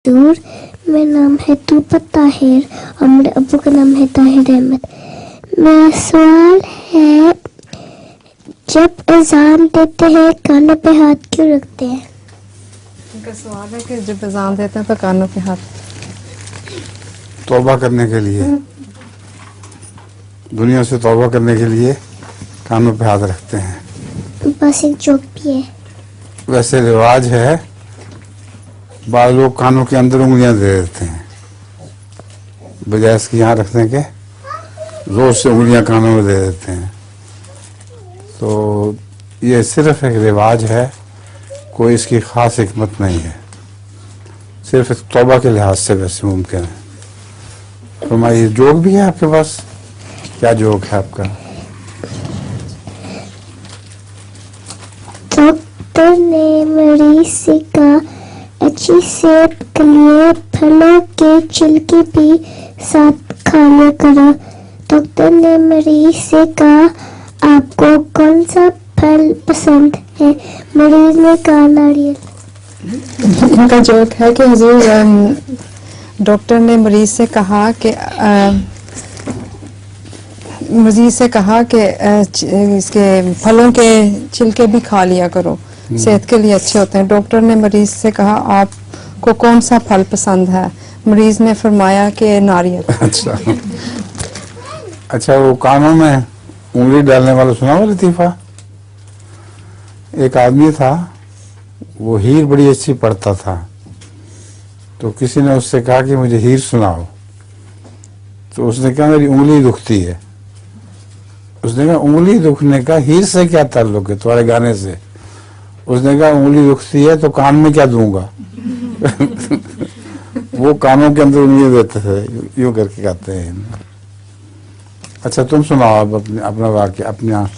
दूर मेरा नाम है तूपत ताहिर और मेरे अब्बू का नाम है ताहिर अहमद। मेरा सवाल है, जब अजान देते हैं कानों पे हाथ क्यों रखते हैं? उनका सवाल है कि जब अजान देते हैं तो कानों पे हाथ तौबा करने के लिए, दुनिया से तौबा करने के लिए कानों पे हाथ रखते हैं। बस एक जोक भी है। वैसे रिवाज है, बाद लोग कानों के अंदर उंगलियां दे देते हैं बजाय इसके यहाँ रखने के, जोर से उंगलियां कानों में दे देते हैं। तो ये सिर्फ एक रिवाज है, कोई इसकी खास हिकमत नहीं है, सिर्फ एक तौबा के लिहाज से वैसे मुमकिन है। तो ये जोक भी है आपके पास? क्या जोक है आपका? डॉक्टर ने मरीज से कहा, अच्छी सेहत के लिए फलों के छिलके भी साथ खा लिया करो। डॉक्टर ने मरीज से कहा, आपको कौन सा फल पसंद है? मरीज ने कहा, नारियल। इनका जोक है कि हुजूर डॉक्टर ने मरीज से कहा कि इसके फलों के छिलके भी खा लिया करो, सेहत के लिए अच्छे होते हैं। डॉक्टर ने मरीज से कहा, आपको कौन सा फल पसंद है? मरीज ने फरमाया कि नारियल। अच्छा, वो कानों में उंगली डालने वाला सुना हुआ लतीफा? एक आदमी था, वो हीर बड़ी अच्छी पढ़ता था, तो किसी ने उससे कहा कि मुझे हीर सुनाओ। तो उसने कहा, मेरी उंगली दुखती है। उसने कहा, उंगली दुखने का हीर से क्या ताल्लुक है, तुम्हारे गाने से? उसने कहा, उंगली दुखती है तो कान में क्या दूंगा? वो कानों के अंदर उंगली देते थे, यूं करके कहते हैं। अच्छा, तुम सुनाओ अब अपना वाक्य, अपना